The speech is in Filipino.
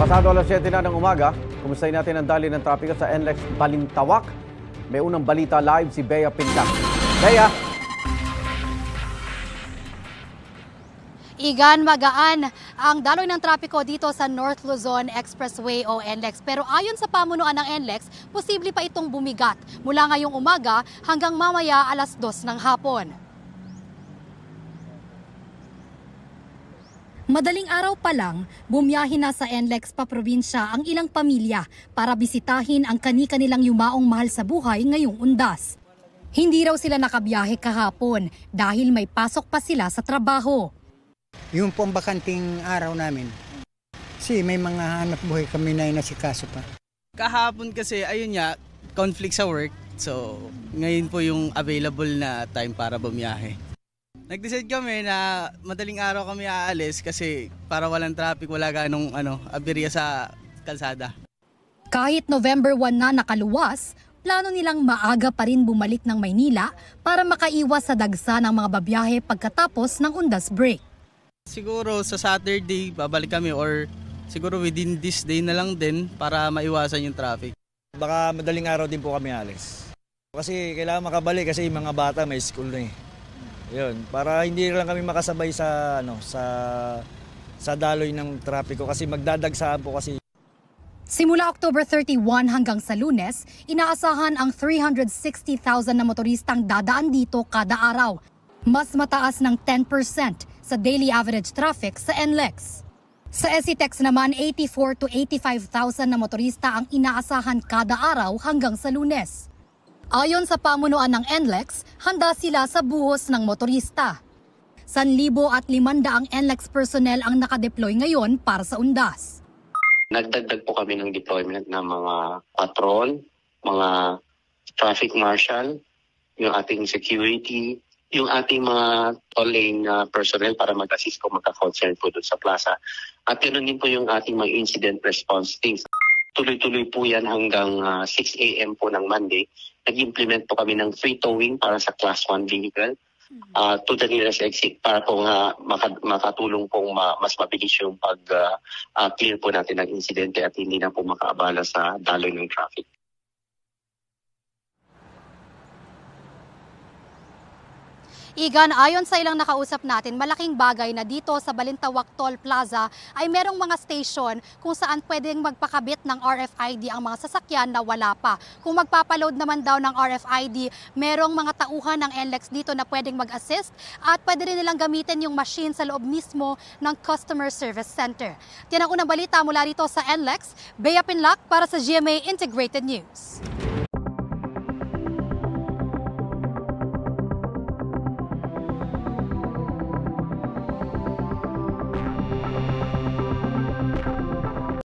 Pasado alas 7 na ng umaga, kumustahin natin ang dali ng trapiko sa NLEX Balintawak. May unang balita live si Bea Pinta. Bea! Igan, magaan ang daloy ng trapiko dito sa North Luzon Expressway o NLEX. Pero ayon sa pamunuan ng NLEX, posible pa itong bumigat mula ngayong umaga hanggang mamaya alas 2 ng hapon. Madaling araw pa lang, bumiyahe na sa NLEX pa probinsya ang ilang pamilya para bisitahin ang kani-kanilang yumaong mahal sa buhay ngayong undas. Hindi raw sila nakabiyahe kahapon dahil may pasok pa sila sa trabaho. Yung po ang bakanting araw namin. Kasi may mga hanap buhay kami na inasikaso pa. Kahapon kasi ayun nga, conflict sa work. So ngayon po yung available na time para bumiyahe. Nag-decide kami na madaling araw kami aalis kasi para walang traffic, wala ganong aberya sa kalsada. Kahit November 1 na nakaluwas, plano nilang maaga pa rin bumalik ng Maynila para makaiwas sa dagsa ng mga babiyahe pagkatapos ng undas break. Siguro sa Saturday babalik kami or siguro within this day na lang din para maiwasan yung traffic. Baka madaling araw din po kami alis. Kasi kailangan makabalik kasi yung mga bata may school na eh. Yun, para hindi lang kami makasabay sa sa daloy ng trapiko kasi magdadagsaan po kasi. Simula October 31 hanggang sa Lunes, inaasahan ang 360,000 na motoristang dadaan dito kada araw. Mas mataas ng 10% sa daily average traffic sa NLEX. Sa SCTEX naman, 84 to 85,000 na motorista ang inaasahan kada araw hanggang sa Lunes. Ayon sa pamunuan ng NLEX, handa sila sa buhos ng motorista. 1,500 ang NLEX personnel ang nakadeploy ngayon para sa undas. Nagdagdag po kami ng deployment ng mga patrol, mga traffic marshal, yung ating security, yung ating mga tolling personnel para mag-assist kung magka-concern po doon sa plaza. At ganoon din po yung ating mga incident response teams. Tuloy-tuloy po yan hanggang 6 a.m. po ng Monday. Nag-implement po kami ng free towing para sa Class 1 vehicle to the nearest exit para po makatulong pong mas mabilis yung pag-clear po natin ng insidente at hindi na po makaabala sa daloy ng traffic. Igan, ayon sa ilang nakausap natin, malaking bagay na dito sa Balintawak Toll Plaza ay merong mga station kung saan pwedeng magpakabit ng RFID ang mga sasakyan na wala pa. Kung magpapaload naman daw ng RFID, merong mga tauhan ng NLEX dito na pwedeng mag-assist at pwede rin nilang gamitin yung machine sa loob mismo ng Customer Service Center. Yan ang unang balita mula rito sa NLEX. Bea Pinlac para sa GMA Integrated News.